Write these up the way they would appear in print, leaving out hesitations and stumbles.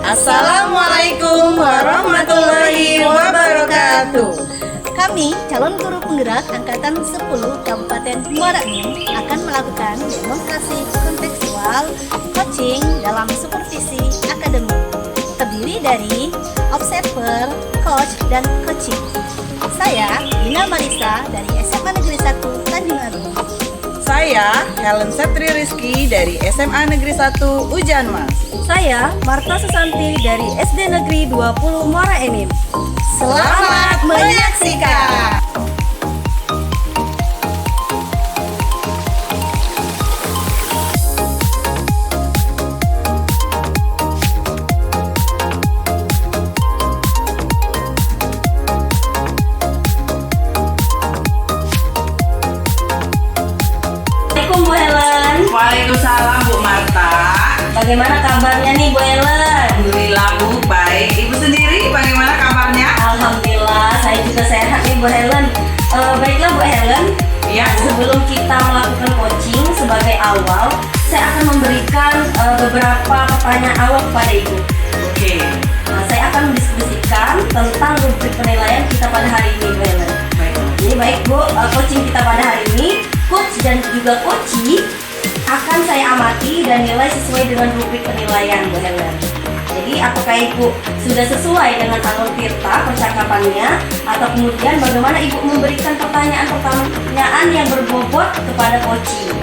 Assalamualaikum warahmatullahi wabarakatuh. Kami, calon guru penggerak Angkatan 10 Kabupaten Muara Enim akan melakukan demonstrasi kontekstual coaching dalam supervisi akademik. Terdiri dari observer, coach, dan coaching. Saya, Dina Marisa dari SMA Negeri 1 Tanjung Arum. Saya Helen Septri Rizky dari SMA Negeri 1 Ujan Mas. Saya, Marta Susanti dari SD Negeri 20 Muara Enim. Selamat menyaksikan! Assalamualaikum Bu Helen. Waalaikumsalam Bu Marta. Bagaimana kabarnya nih Bu Helen? Alhamdulillah Bu, baik. Ibu sendiri bagaimana kabarnya? Alhamdulillah, saya juga sehat nih Bu Helen. Baiklah Bu Helen, Iya Bu. sebelum kita melakukan coaching sebagai awal, saya akan memberikan beberapa pertanyaan awal kepada Ibu. Oke. Nah, saya akan mendiskusikan tentang rubrik penilaian kita pada hari ini Bu Helen. Baik. Jadi baik Bu, coaching kita pada hari ini, coach dan juga coachee akan saya amati dan nilai sesuai dengan rubrik penilaian Bu Helen. Jadi apakah Ibu sudah sesuai dengan alur tirta percakapannya, atau kemudian bagaimana Ibu memberikan pertanyaan-pertanyaan yang berbobot kepada coachee,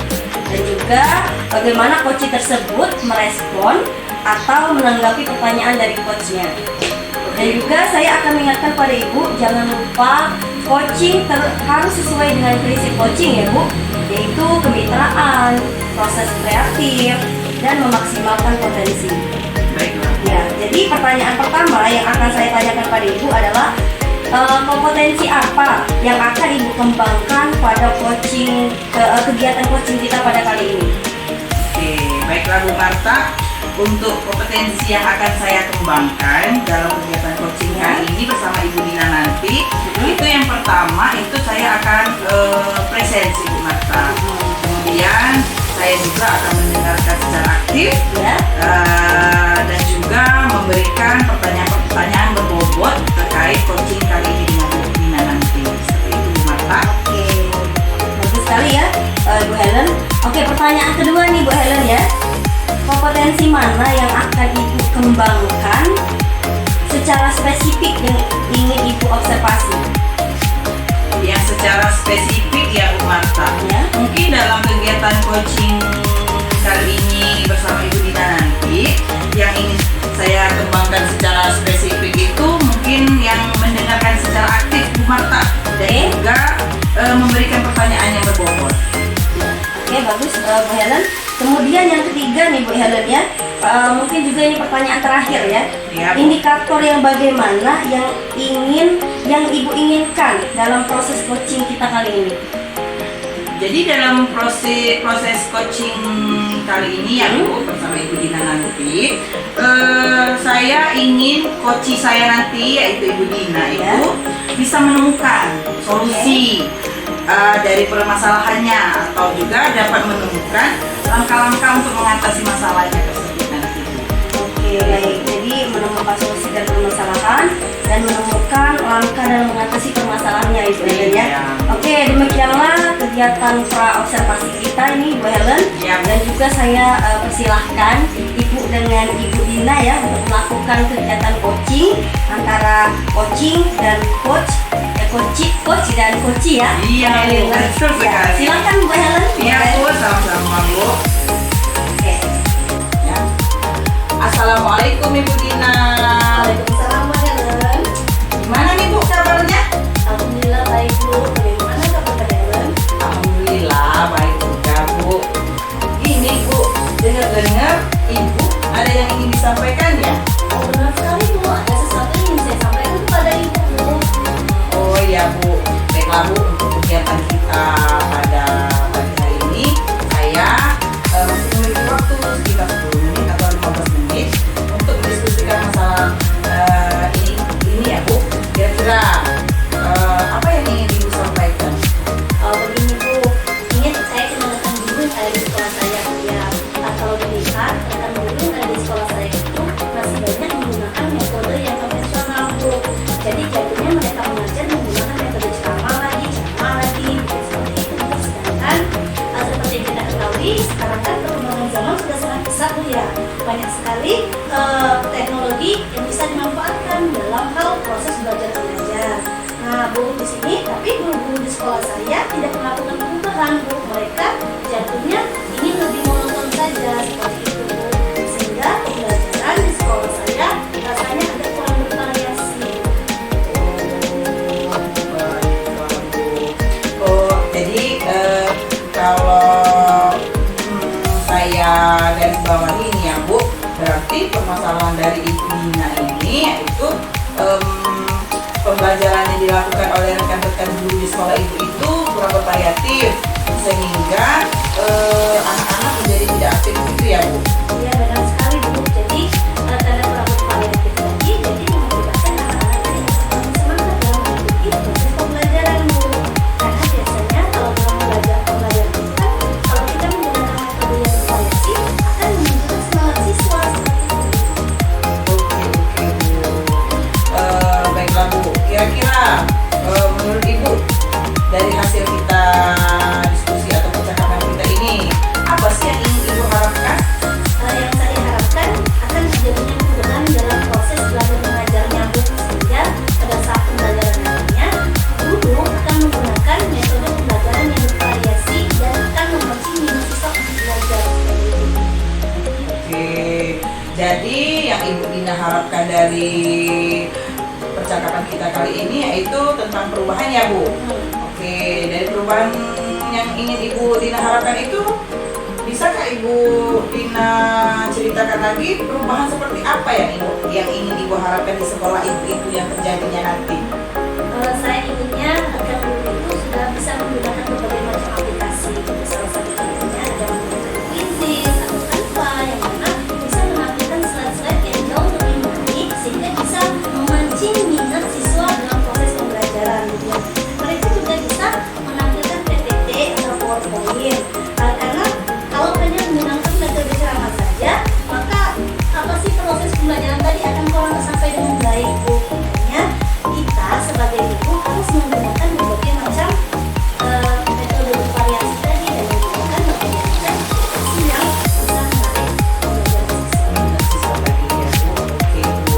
dan juga bagaimana coachee tersebut merespon atau menanggapi pertanyaan dari coachnya. Dan juga saya akan mengingatkan pada Ibu, jangan lupa coaching harus sesuai dengan prinsip coaching ya Bu, yaitu kemitraan, proses kreatif, dan memaksimalkan potensi. Baiklah. Ya, jadi pertanyaan pertama yang akan saya tanyakan pada Ibu adalah kompetensi apa yang akan Ibu kembangkan pada kegiatan coaching kita pada kali ini? Oke, baiklah Bu Marta. Untuk kompetensi yang akan saya kembangkan dalam kegiatan coaching kali ini bersama Ibu Dina nanti, itu yang pertama itu saya akan presensi Bu Marta. Kemudian saya juga akan mendengarkan secara aktif Ya. dan juga memberikan pertanyaan-pertanyaan berbobot terkait coaching kali ini dengan Bu Dina nanti. Seperti itu Bu Marta. Oke, bagus sekali ya Bu Helen. Oke, pertanyaan kedua nih Bu Helen ya. Kompetensi mana yang akan Ibu kembangkan secara spesifik yang ingin Ibu observasi? Yang secara spesifik ya Bu Marta. Ya. Mungkin dalam kegiatan coaching kali ini bersama Ibu Dina nanti, yang ingin saya kembangkan secara spesifik itu mungkin yang mendengarkan secara aktif Bu Marta, dan juga memberikan pertanyaan yang berbobot. Oke, bagus Bu Helen. Kemudian yang ketiga nih Bu Helen ya, mungkin juga ini pertanyaan terakhir ya. Ya, Bu. Indikator yang bagaimana yang Ibu inginkan dalam proses coaching kita kali ini? Jadi dalam proses coaching kali ini ya Bu, bersama Ibu Dina nanti, saya ingin coach saya nanti yaitu Ibu Dina itu bisa menemukan solusi dari permasalahannya, atau juga dapat menemukan langkah-langkah untuk mengatasi masalahnya tersebut nanti. Oke, baik. Jadi menemukan solusi dari permasalahan dan menemukan langkah dalam mengatasi permasalahannya Ibu Helen ya. Iya. Oke, demikianlah kegiatan pra-observasi kita ini Bu Helen. Iya, Bu. Dan juga saya persilahkan Ibu dengan Ibu Dina ya untuk melakukan kegiatan coaching antara coaching dan coach dan coachee ya. Iya, Bu. Betul sekali. Silakan Bu Helen. Iya Bu, sama-sama Bu. Oke. Ya. Assalamualaikum Ibu Dina. Waalaikumsalam Bu Helen. Gimana nih Bu kabarnya? Alhamdulillah baik Bu. Bagaimana kabar Bu Helen? Alhamdulillah baik juga Bu. Ini Bu, dengar-dengar Ibu ada yang ingin disampaikan ya? Oh, benar sekali Bu, ada sesuatu yang ingin saya sampaikan kepada Ibu Bu. Oh iya Bu, baiklah Bu, untuk kegiatan kita pada pagi hari ini saya masih memiliki waktu sekitar 10 menit atau 15 menit untuk mendiskusikan masalah ini ya Bu. Kira-kira apa yang ingin Ibu sampaikan? Begini Bu, ingin saya kenalkan dulu yang ada di sekolah saya Bu ya. Kalau dilihat, rekan guru yang ada di sekolah saya itu masih banyak masa kuliah. Banyak sekali teknologi yang bisa dimanfaatkan dalam hal proses belajar mengajar. Nah, Bu, di sini tapi guru-guru di sekolah saya tidak melakukan perubahan, Bu. Mereka jatuhnya ingin lebih monoton saja seperti itu, Bu. Sehingga pembelajaran di sekolah saya rasanya agak kurang bervariasi. Oh, jadi kalau saya garis bawahi ini ya Bu, berarti permasalahan dari Ibu Dina ini yaitu pembelajaran yang dilakukan oleh rekan-rekan guru di sekolah Ibu itu kurang bervariatif sehingga anak-anak menjadi tidak aktif gitu ya Bu. Iya, benar sekali, Bu. Jadi tanda kurang bervariatif tadi jadi mengakibatkan anak-anak ini kurang semangat dalam mengikuti proses pembelajaran, Bu. Karena biasanya kalau dalam pembelajaran itu kan kalau kita menggunakan metode yang bervariasi akan menunjukkan semangat siswa seperti itu. Oke Bu. Baiklah Bu, kira-kira menurut Ibu dari hasil kita diskusi atau percakapan kita ini apa sih yang ingin Ibu harapkan? Yang saya harapkan akan terjadinya kemudahan dalam proses belajar mengajarnya, Bu, sehingga pada saat pembelajaran nantinya guru akan menggunakan metode pembelajaran yang bervariasi dan akan memancing minat siswa untuk belajar. Oke, jadi yang Ibu Dina harapkan dari percakapan kita kali ini yaitu tentang perubahan ya Bu. Oke, dari perubahan yang ingin Ibu Dina harapkan itu bisakah Ibu Dina ceritakan lagi perubahan seperti apa yang ingin Ibu harapkan di sekolah Ibu itu yang terjadinya nanti? Saya inginnya agar guru itu sudah bisa menggunakan berbagai macam aplikasi. Salah satu contohnya ada menggunakan Quizzes atau Canva yang mana bisa menampilkan slide-slide yang jauh lebih menarik sehingga bisa memancing minat siswa dalam proses pembelajaran. Mereka juga bisa menampilkan PPT atau PowerPoint. Karena kalau hanya menggunakan metode ceramah saja, maka apa sih proses pembelajaran tadi akan kurang sampai dengan baik, Bu. Makanya kita sebagai guru harus menggunakan berbagai macam metode bervariasi tadi dan menggunakan berbagai macam aplikasi yang bisa menarik pembelajaran siswa. Siswa tadi ya Bu. Oke Bu.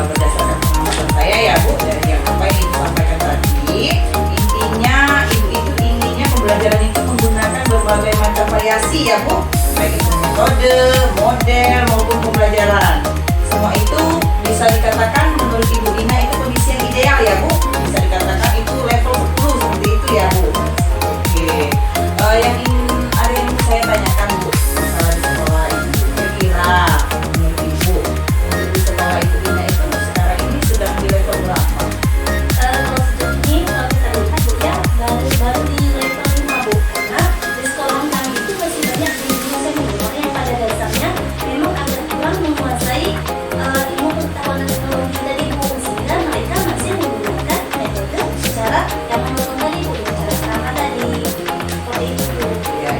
Berdasarkan pengamatan saya ya Bu dari yang apa yang Ibu sampaikan tadi, intinya Ibu itu inginnya pembelajaran itu menggunakan berbagai macam variasi ya Bu, baik itu metode, model maupun pembelajaran. Semua itu bisa dikatakan menurut Ibu Dina itu kondisi yang ideal ya Bu. Bisa dikatakan itu level 10 seperti itu ya Bu. Oke. Yang ada yang ingin saya tanyakan Bu, masalah di sekolah Ibu. Kira-kira menurut Ibu di sekolah Ibu Dina itu sekarang ini sedang di level berapa? Kalau sejauh ini kalau kita lihat, Bu, ya baru di level 5, Bu, karena di sekolah kami itu masih banyak guru senior yang pada dasarnya memang agak kurang menguasai ilmu pengetahuan dan teknologi tadi, Bu, sehingga mereka masih menggunakan metode secara yang monoton tadi, Bu, dengan cara ceramah tadi seperti itu, Bu. Iya,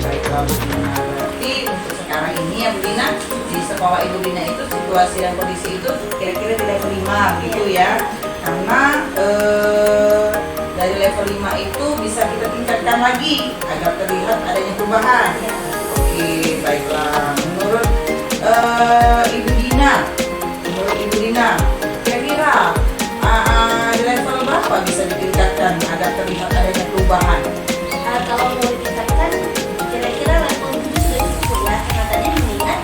baiklah Bu Dina. Berarti untuk sekarang ini ya Bu Dina, di sekolah Ibu Dina itu situasi dan kondisi itu kira-kira di level 5 gitu ya. Karena dari level 5 itu bisa kita tingkatkan lagi agar terlihat adanya perubahan. Oke, baiklah. Menurut Ibu Dina, kira-kira di level berapa bisa ditingkatkan agar terlihat adanya perubahan? Kalau mau ditingkatkan kira-kira level 7 sudah cukup ya, karena tadi mengingat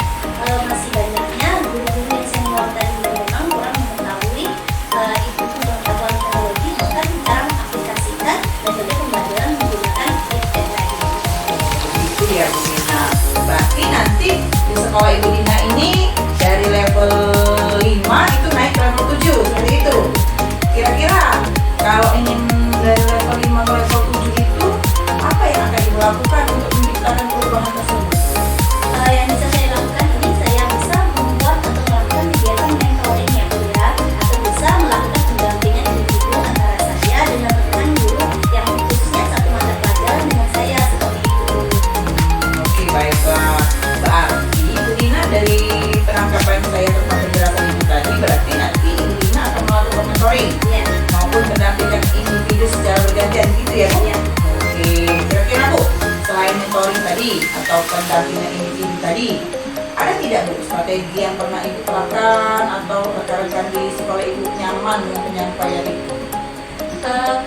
masih banyaknya guru-guru yang senior tadi memang kurang mengetahui itu pengetahuan teknologi bahkan cara mengaplikasikan metode pembelajaran menggunakan IPTN tadi. Begitu ya Bu Dina. Berarti nanti di sekolah Ibu Dina ini dari level 5 itu naik ke level 7 seperti itu. Kira-kira kalau ingin dari level 5 ke level 7 itu apa yang akan dilakukan untuk menciptakan perubahan tersebut? Yang bisa saya lakukan ini saya bisa membuat atau melakukan kegiatan mentoring ya, Bu, ya, atau bisa melakukan pendampingan individu antara saya dengan rekan guru yang khususnya satu mata pelajaran dengan saya seperti itu. Oke, baiklah. Berarti Bu Dina dari tadi. Ada tidak Bu strategi yang pernah Ibu terapkan atau rekan-rekan di sekolah Ibu nyaman dengan penyampaian itu?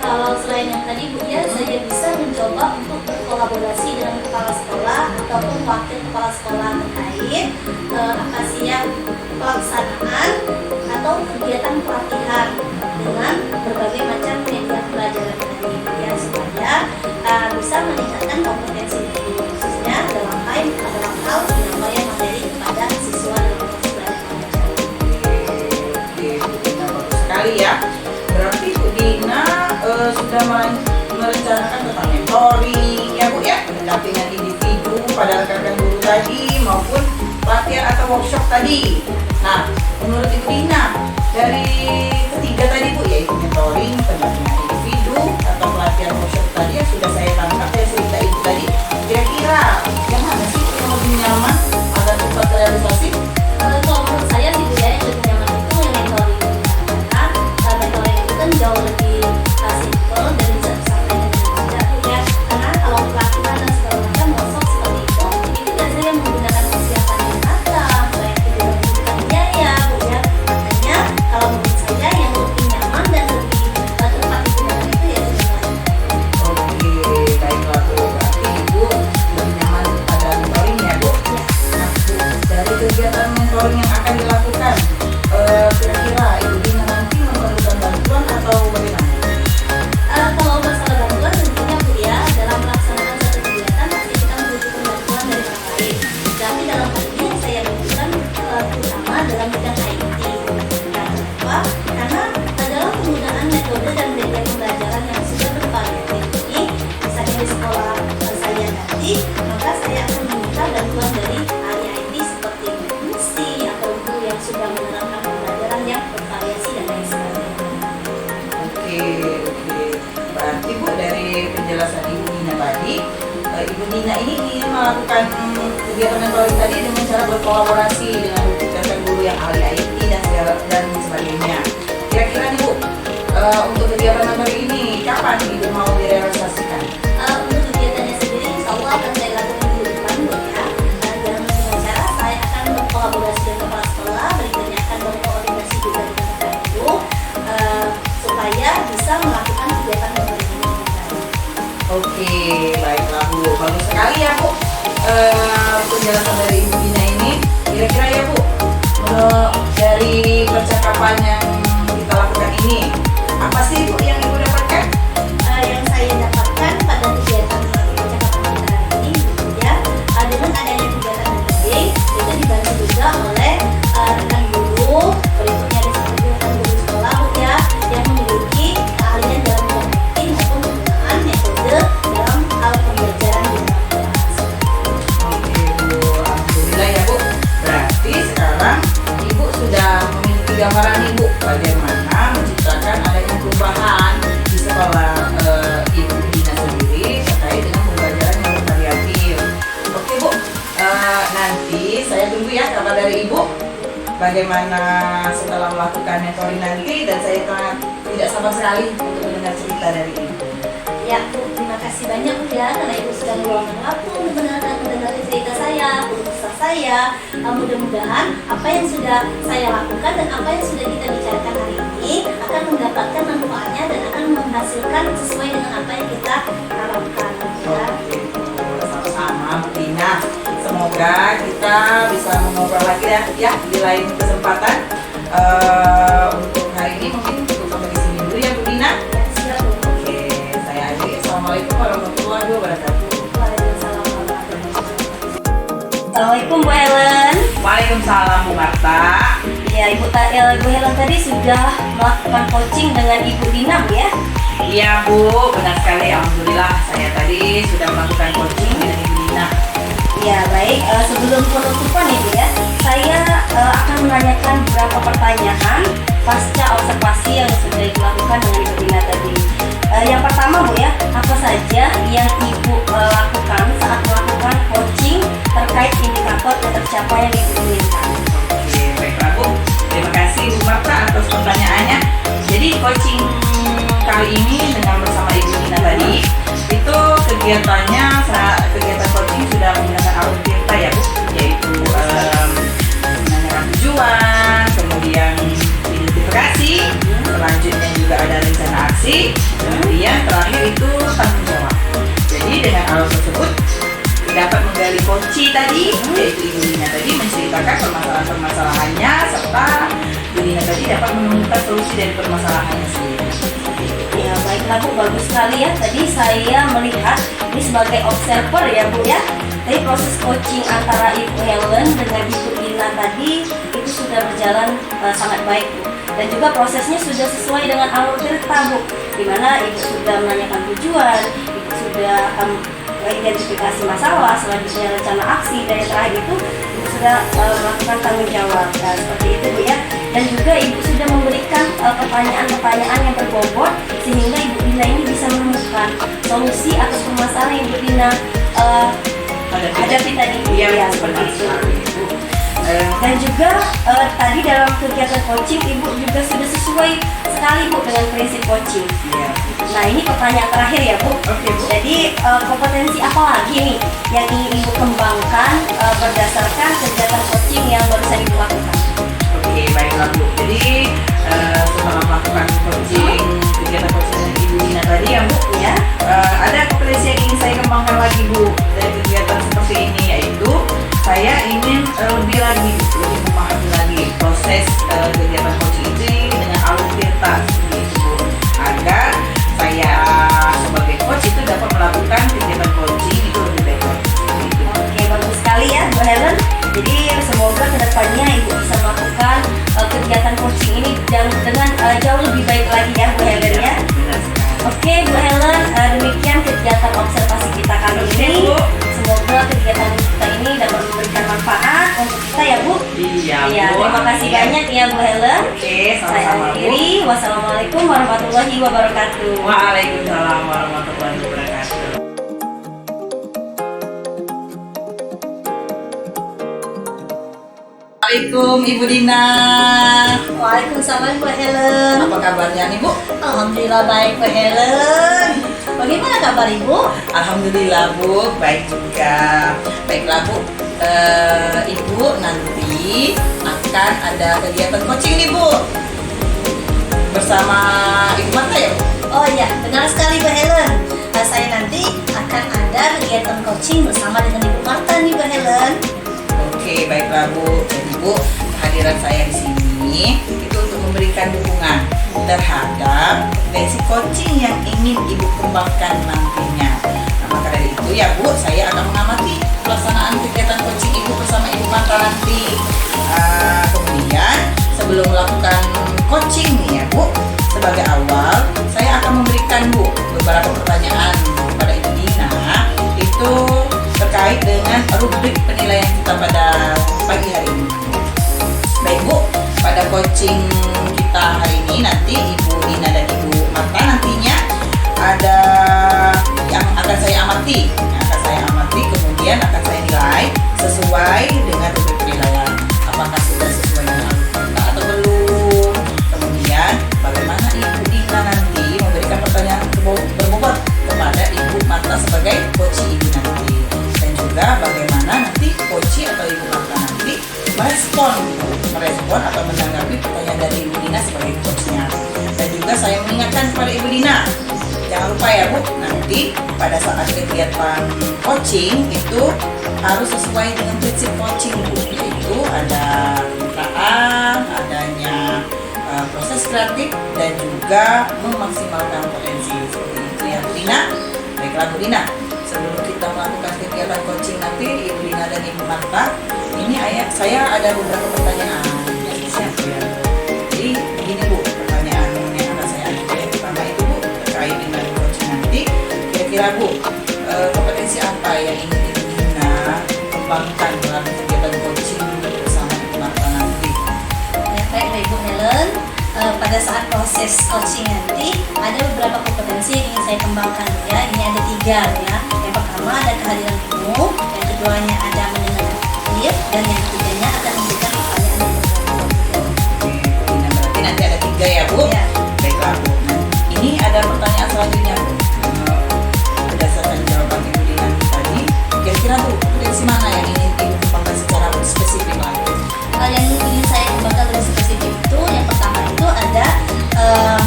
Kalau selain yang tadi Bu ya, saya bisa mencoba untuk berkolaborasi dengan kepala sekolah ataupun wakil kepala sekolah terkait akasiah pelaksanaan atau kegiatan pelatihan dengan berbagai macam media pembelajaran tadi ya, supaya bisa meningkatkan kompetensi guru khususnya dalam hal penyampaian materi kepada siswa dalam proses belajar mengajar. Oke, Bu Dina, bagus sekali ya. Berarti Bu Dina sudah merencanakan tentang mentoring ya Bu ya, pendampingan individu pada rekan-rekan guru tadi maupun pelatihan atau workshop tadi. Nah, menurut Ibu Dina, dari ketiga tadi Bu, yaitu mentoring, pendampingan individu atau pelatihan workshop tadi yang sudah saya tangkap dari cerita Ibu tadi, kira-kira yang mana sih yang lebih nyaman agar cepat terrealisasi? Kalau menurut saya sih Bu ya, yang lebih nyaman itu yang mentoring, karena mentoring itu kan jauh lebih simpel dan bisa disampaikan dengan mudah Bu ya. Karena kalau pelatihan dan segala macam workshop seperti itu biasanya menggunakan persiapan yang matang, baik itu dalam membutuhkan biaya Bu ya. Makanya kalau menurut saya yang lebih nyaman dan lebih tepat digunakan itu ya mentoring. Oke, baiklah Bu, berarti Ibu lebih nyaman pada mentoring ya Bu? Nah Bu, dari kegiatan mentoring yang akan dilakukan, kira-kira Ibu Dina nanti memerlukan bantuan atau bagaimana? Kalau masalah bantuan tentunya Bu ya, dalam melaksanakan satu kegiatan pasti kita membutuhkan bantuan dari orang lain. Tapi dalam hal ini yang saya butuhkan terutama dalam bidang IT. Nah, kenapa? Karena dalam penggunaan metode dan media pembelajaran yang sudah bervariasi ini, misalnya di sekolah saya nanti, maka saya akan meminta bantuan dari ahli IT seperti teknisi atau guru yang sudah menerapkan pembelajaran yang bervariasi dan lain sebagainya. Oke. Berarti Bu, dari penjelasan Ibu Dina tadi, Ibu Dina ini ingin melakukan kegiatan mentoring tadi dengan cara berkolaborasi dengan rekan guru yang ahli IT dan sebagainya. Kira-kira nih Bu, untuk kegiatan mentoring ini kapan Ibu mau direalisasikan? Untuk kegiatannya sendiri insya Allah akan saya lakukan di depan Bu ya. Dengan cara saya akan berkolaborasi dengan kepala sekolah, berikutnya akan berkoordinasi juga dengan rekan guru supaya bisa melakukan kegiatan mentoring ini dengan baik. Oke, baiklah Bu, bagus sekali ya Bu penjelasan dari Ibu Dina ini. Kira-kira ya Bu, dari percakapan yang kita lakukan ini, apa sih Bu yang Ibu dapatkan? Yang saya dapatkan pada kegiatan percakapan kita hari ini gitu ya, dengan adanya kegiatan mentoring itu dibantu juga oleh rekan guru, berikutnya disebut rekan guru sekolah Bu ya, yang memiliki keahlian dalam marketing maupun penggunaan metode dalam hal pembelajaran di dalam kelas. Oke Bu, alhamdulillah ya Bu. Berarti sekarang Ibu sudah memiliki gambaran nih Bu, bagaimana menciptakan adanya perubahan di sekolah Ibu Dina sendiri terkait dengan pembelajaran yang bervariatif. Oke Bu, nanti saya tunggu ya kabar dari Ibu bagaimana setelah melakukan mentoring nanti, dan saya tidak sabar sekali untuk mendengar cerita dari Ibu. Ya Bu, terima kasih banyak Bu ya, karena Ibu sudah meluangkan waktu untuk mendengarkan cerita saya, kisah saya. Mudah-mudahan apa yang sudah saya lakukan dan apa yang sudah kita bicarakan hari ini akan mendapatkan manfaatnya dan akan menghasilkan sesuai dengan apa yang kita harapkan ya. Oke, sama-sama Bu Dina. Semoga kita bisa mengobrol lagi ya di lain kesempatan. Untuk hari ini mungkin cukup sampai di sini dulu ya Bu Dina. Ya, siap Bu. Oke, saya akhiri. Assalamualaikum warahmatullahi wabarakatuh. Waalaikumsalam warahmatullahi wabarakatuh. Assalamualaikum Bu Helen. Waalaikumsalam Bu Marta. Ya, Ibu Helen tadi sudah melakukan coaching dengan Ibu Dina Bu ya. Iya Bu, benar sekali. Alhamdulillah saya tadi sudah melakukan coaching dengan Ibu Dina. Ya baik, sebelum penutupan Ibu ya, saya akan menanyakan beberapa pertanyaan pasca observasi yang sudah dilakukan dengan Ibu Dina tadi. Yang pertama Bu ya, apa saja yang Ibu lakukan saat melakukan coaching terkait indikator ketercapaian yang Ibu inginkan? Oke, baiklah Bu. Terima kasih Bu Marta atas pertanyaannya. Jadi coaching kali ini dengan bersama Ibu Dina tadi, itu kegiatan coaching sudah menggunakan alur Tirta ya Bu, yaitu menceritakan permasalahan-permasalahannya serta Bu Dina tadi dapat menemukan solusi dari permasalahannya sendiri. Ya baiklah Bu, bagus sekali ya. Tadi saya melihat ini sebagai observer ya Bu ya. Tadi proses coaching antara Ibu Helen dengan Ibu Dina tadi itu sudah berjalan sangat baik Bu. Dan juga prosesnya sudah sesuai dengan alur cerita Bu, dimana Ibu sudah menanyakan tujuan, Ibu sudah identifikasi masalah, selanjutnya rencana aksi, dan yang terakhir itu Ibu sudah melakukan tanggung jawab. Nah, seperti itu Bu ya. Dan juga Ibu sudah memberikan pertanyaan-pertanyaan yang berbobot sehingga Ibu Dina ini bisa menemukan solusi atas permasalahan yang Ibu Dina hadapi tadi. Iya, seperti itu. Bu. Dan juga tadi dalam kegiatan coaching Ibu juga sudah sesuai sekali Bu dengan prinsip coaching. Iya. Nah ini pertanyaan terakhir ya Bu. Oke, Bu. Jadi kompetensi apa lagi nih yang ingin Ibu kembangkan berdasarkan kegiatan coaching yang barusan Ibu lakukan? Oke, baiklah Bu. Jadi setelah melakukan coaching, kegiatan coaching Ibu Dina tadi ya Bu, Ya. ada kompetensi yang ingin saya kembangkan lagi Bu dari kegiatan seperti ini, yaitu saya ingin lebih memahami lagi proses kegiatan coaching ini dengan alur cerita seperti itu Bu, agar saya sebagai coach itu dapat melakukan kegiatan coaching itu lebih baik lagi. Seperti itu. Oke, bagus sekali ya Bu Helen. Jadi semoga kedepannya Ibu bisa melakukan kegiatan coaching ini dengan jauh lebih baik lagi ya Bu Helen ya. Benar sekali. Oke Bu Helen, demikian kegiatan observasi kita kali ini. Bu. Semoga kegiatan kita ini dapat memberikan manfaat untuk kita ya Bu. Iya, Iya, Bu. terima kasih Iya. banyak ya Bu Helen. Oke, Saya sama-sama Bu. akhiri. Wassalamualaikum warahmatullahi wabarakatuh. Waalaikumsalam warahmatullahi wabarakatuh. Assalamualaikum Ibu Dina. Waalaikumsalam Bu Helen. Apa kabarnya nih Bu? Alhamdulillah baik Bu Helen. Bagaimana kabar Ibu? Alhamdulillah Bu, baik juga. Baiklah Bu, Ibu nanti akan ada kegiatan coaching nih Bu bersama Ibu Marta ya Bu? Oh iya, benar sekali Bu Helen. Saya nanti akan ada kegiatan coaching bersama dengan Ibu Marta nih Bu Helen. Oke, baiklah Bu. Jadi Bu, kehadiran saya di sini itu untuk memberikan dukungan terhadap potensi coaching yang ingin Ibu kembangkan nantinya. Nah, maka dari itu ya Bu, saya akan mengamati pelaksanaan kegiatan coaching Ibu bersama Ibu Marta nanti. Kemudian sebelum melakukan coaching nih ya Bu, sebagai awal saya akan memberikan Bu beberapa pertanyaan kepada Ibu Dina itu terkait dengan rubrik penilaian kita pada pagi hari ini. Baik Bu, pada coaching kita hari ini nanti Ibu Dina dan Ibu Marta nantinya ada yang akan saya amati, kemudian akan saya nilai sesuai dengan rubrik penilaian. Apakah sudah sesuai dengan alur cerita atau belum? Kemudian bagaimana Ibu Dina nanti memberikan pertanyaan berbobot kepada Ibu Marta sebagai coach Ibu nanti, dan juga bagaimana nanti coach atau Ibu Marta nanti merespon atau menanggapi pertanyaan dari Ibu Dina sebagai coachnya. Dan juga saya mengingatkan kepada Ibu Dina, jangan lupa ya Bu, nanti pada saat kegiatan coaching itu harus sesuai dengan prinsip coaching Bu, yaitu ada kemitraan, adanya proses kreatif, dan juga memaksimalkan potensi. Seperti itu ya Bu Dina. Baiklah Bu Dina, sebelum kita melakukan kegiatan coaching nanti Ibu Dina dan Ibu Marta, ini saya ada beberapa pertanyaan yang siap ya. Jadi begini Bu, pertanyaan yang akan saya ajukan yang pertama itu Bu terkait dengan coaching nanti. Kira-kira Bu, kompetensi apa yang ingin Ibu Dina kembangkan dalam kegiatan coaching bersama Ibu Marta nanti? Ya, baik Ibu Helen. Pada saat proses coaching nanti ada beberapa kompetensi yang ingin saya kembangkan ya. Ini ada 3 ya. Yang pertama ada kehadiran Ibu, yang keduanya ada mendengar aktif, dan yang ketiganya akan memberikan pertanyaan yang berbobot. Oke, Bu Dina, berarti nanti ada 3 ya Bu? Ya. Baiklah Bu. Nah, ini ada pertanyaan selanjutnya Bu. Berdasarkan jawaban Ibu Dina tadi, kira-kira Bu, kompetensi mana yang ingin Ibu kembangkan secara spesifik lagi? Yang ingin saya kembangkan lebih spesifik itu yang pertama itu ada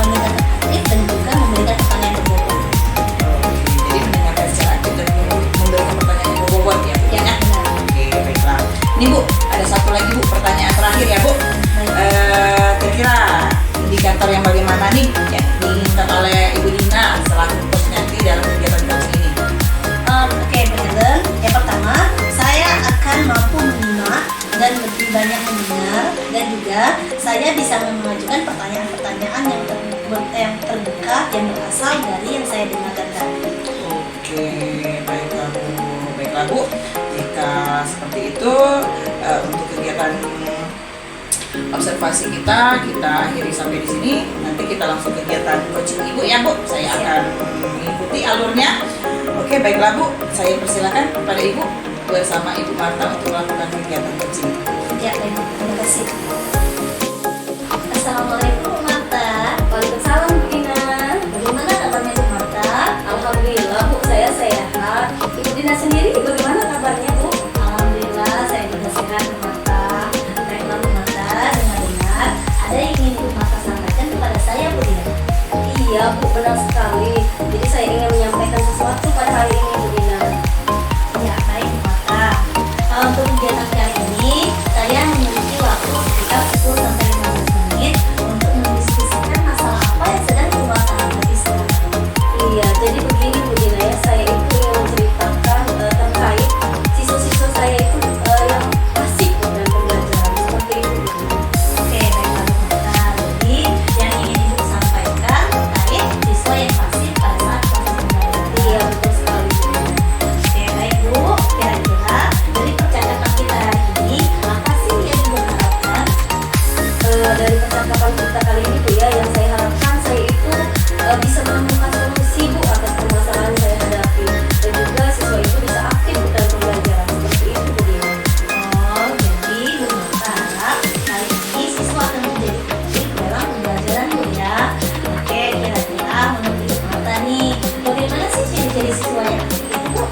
mendengar aktif dan juga memberikan pertanyaan berbobot. Jadi mendengarkan secara aktif dan memberikan pertanyaan yang berbobot ya Bu? Ya, benar. Oke, baiklah. Ini Bu, ada satu lagi Bu, pertanyaan terakhir ya Bu. Kira-kira indikator yang bagaimana nih yang diinginkan oleh Ibu Dina selaku coach nanti dalam kegiatan coaching ini? Oke, Bu Helen. Yang pertama, saya akan mampu menyimak dan lebih banyak mendengar, dan juga saya bisa mengajukan pertanyaan-pertanyaan yang terbuka yang berasal dari yang saya dengarkan tadi. Oke, baiklah Bu. Baiklah Bu, jika seperti itu untuk kegiatan observasi kita akhiri sampai di sini. Nanti kita langsung kegiatan coaching Ibu ya Bu. Saya akan mengikuti alurnya. Oke, baiklah Bu. Saya persilakan kepada Ibu bersama Ibu Marta untuk melakukan kegiatan coaching. Ya, baik. Terima kasih. Assalamualaikum, Bu Marta. Waalaikumsalam Bu Dina. Bagaimana kabarnya, Bu Marta? Alhamdulillah Bu, saya sehat. Ibu Dina sendiri bagaimana kabarnya Bu? Alhamdulillah, saya juga sehat, Bu Marta. Baiklah, Bu Marta, dengar-dengar ada yang ingin Bu Marta sampaikan kepada saya, Bu Dina. Iya Bu, benar sekali. Jadi saya ingin menyampaikan sesuatu pada hari ini Bu Dina. Ya, baik, Bu Marta. Untuk kegiatan kali ini, saya memiliki waktu sekitar 10 sampai 15 menit untuk mendiskusikan masalah apa yang sedang Bu Marta hadapi sekarang. Iya, jadi begini Bu Dina ya, saya itu yang menceritakan terkait siswa-siswa saya itu yang asik dalam pembelajaran seperti itu Bu Dina. Oke, baiklah, Bu Marta. Jadi, yang ingin Ibu sampaikan terkait siswa yang pasif pada saat proses pembelajaran. Iya, betul sekali Bu Dina. Oke, baik Bu. Kira-kira dari percakapan kita hari ini, apa sih yang Ibu harapkan? Dari percakapan kita kali ini Bu ya, yang saya harapkan saya itu bisa menemukan solusi Bu atas permasalahan yang saya hadapi, dan juga siswa itu bisa aktif dalam pembelajaran seperti itu Bu Dina. Oh, jadi Bu Marta harap kali ini siswa akan menjadi aktif dalam pembelajaran Bu ya. Oke, kira-kira menurut Ibu Marta nih, bagaimana sih ciri-ciri siswa yang aktif itu Bu?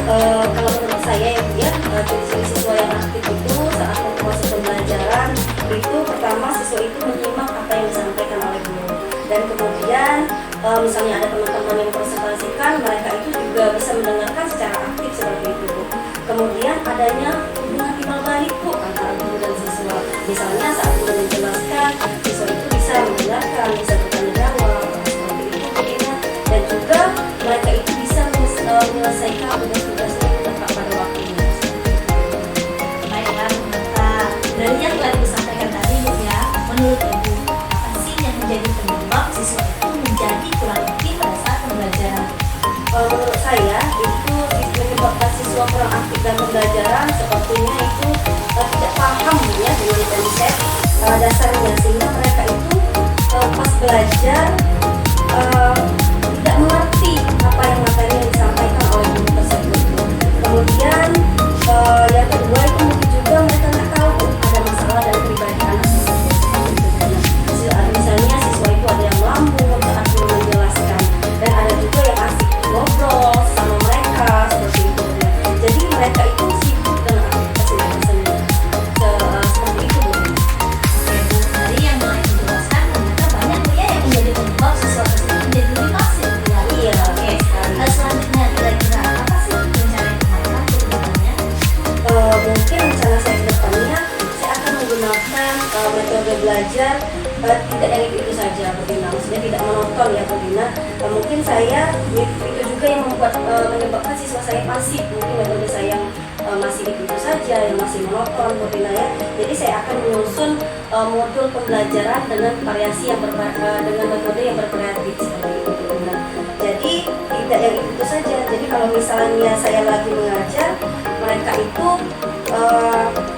Kalau menurut saya ya Bu ya, ciri-ciri siswa yang aktif itu saat proses pembelajaran itu pertama siswa itu menyimak apa yang disampaikan oleh guru, dan kemudian misalnya ada teman-teman yang presentasikan, mereka itu juga bisa mendengarkan secara aktif seperti itu Bu. Kemudian adanya hubungan timbal balik Bu antara guru dan siswa, misalnya saat guru menjelaskan, siswa itu bisa mendengarkan, bisa bertanya jawab seperti itu Bu Dina. Dan juga mereka itu bisa menyelesaikan tugas-tugasnya itu tepat pada waktunya. Baiklah Bu Marta, dari yang telah Ibu sampaikan tadi Bu ya, menurut Ibu, apa sih yang menjadi penyebab siswa itu menjadi kurang aktif pada saat pembelajaran? Menurut saya itu menyebabkan siswa kurang aktif dalam pembelajaran sepertinya itu tidak paham ya dengan konsep dasarnya, sehingga mereka itu pas belajar tidak mengerti apa yang materi yang disampaikan oleh guru tersebut. Kemudian yang kedua itu mungkin juga mereka nggak tahu ada masalah dalam pribadi anak tersebut. Misalnya siswa itu ada yang lambung saat guru menjelaskan, dan ada juga yang asik ngobrol sama mereka seperti itu. Jadi mereka itu sibuk dengan aktivitas mereka sendiri. Seperti itu Bu. Oke Bu, dari yang mulai menjelaskan ternyata banyak Bu ya yang menjadi penyebab siswa tersebut menjadi lebih pasif Bu ya. Iya, Oke, sekali. selanjutnya kira-kira apa sih rencana Ibu Marta untuk kedepannya? Mungkin rencana saya ke depannya saya akan menggunakan metode belajar tidak yang itu saja Bu Dina, maksudnya tidak monoton ya Bu Dina. Mungkin saya itu juga yang menyebabkan siswa saya pasif, mungkin metode saya yang masih itu saja, yang masih monoton Bu Dina ya. Jadi saya akan menyusun modul pembelajaran dengan variasi yang dengan metode yang bervariatif seperti itu Bu Dina. Jadi tidak yang itu saja. Jadi kalau misalnya saya lagi mengajar, mereka itu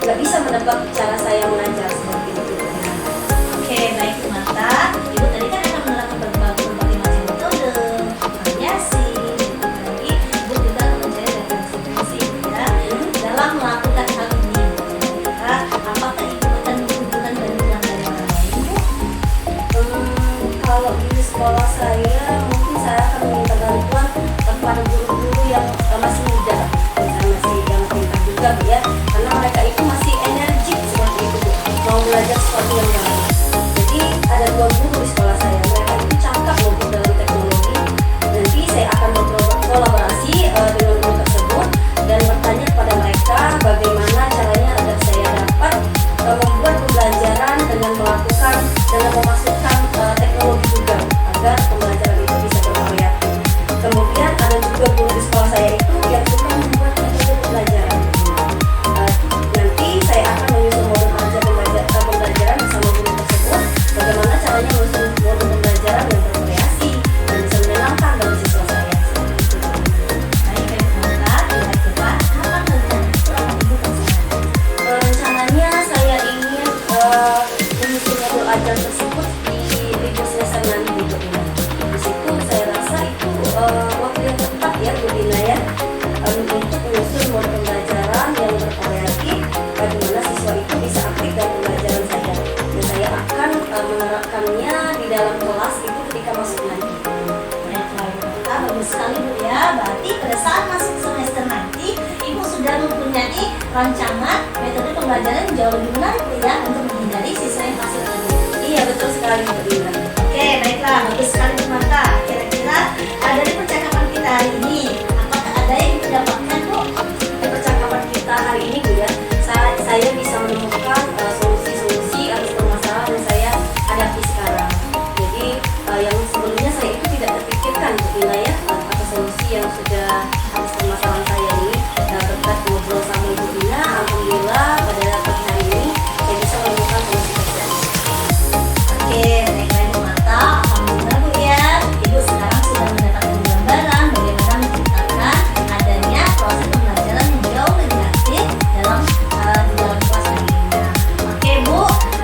nggak bisa menebak cara saya mengajar seperti itu. Oke, baik Bu Marta. Ibu tadi kan akan menerapkan berbagai macam metode, variasi, apalagi Ibu juga mencari referensi ya dalam melakukan hal ini. Kira-kira apakah Ibu akan membutuhkan bantuan dari orang lain Bu? Kalau di sekolah saya, mungkin saya akan meminta bantuan kepada guru-guru yang masih muda, misalnya masih yang pintar juga Bu ya, karena mereka itu masih energik seperti itu Bu. Mau rancangan metode pembelajaran jauh lebih menarik Bu ya, untuk menghindari siswa yang pasif tadi. Iya, betul sekali Bu Dina. Oke, baiklah, bagus sekali Bu Marta. Kira-kira dari percakapan kita hari ini, apakah ada yang didapatkan Bu? Dari percakapan kita hari ini Bu ya, saya bisa menemukan solusi-solusi atas permasalahan yang saya hadapi sekarang. Jadi yang sebelumnya saya itu tidak terpikirkan Bu Dina ya, atas solusi yang sudah atas permasalahan saya ini. Nah, berkat ngobrol sama Ibu Dina, alhamdulillah pada pagi hari ini saya bisa menemukan solusi tersebut. Oke, baiklah Ibu Marta. Alhamdulillah Bu ya, Ibu sekarang sudah mendapatkan gambaran bagaimana menciptakan adanya proses pembelajaran yang jauh lebih aktif dalam di dalam kelas nantinya. Oke Bu,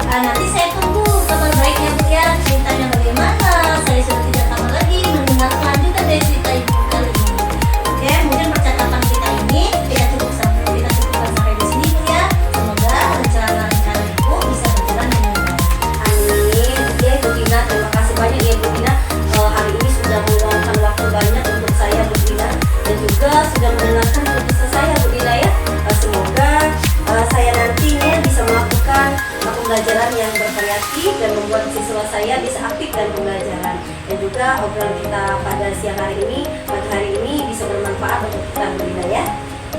nanti saya tunggu kabar baiknya Bu ya, ceritanya bagaimana. Saya sudah tidak sabar lagi mendengar kelanjutan dari cerita Ibu kali ini. Oke, mungkin percakapan kita ini kita cukupkan sampai di sini Bu ya. Semoga rencana-rencana Ibu bisa berjalan dengan baik. Amin. Ya Ibu Dina, terima kasih banyak ya Bu Dina. Hari ini sudah meluangkan waktu banyak untuk saya Bu Dina, dan juga sudah mendengarkan keputusan saya Bu Dina ya. Semoga saya nantinya bisa melakukan pembelajaran yang bervariasi dan membuat siswa saya bisa aktif dalam pembelajaran. Dan juga obrolan kita pada siang hari ini, pagi hari ini bisa bermanfaat untuk kita Bu Dina ya.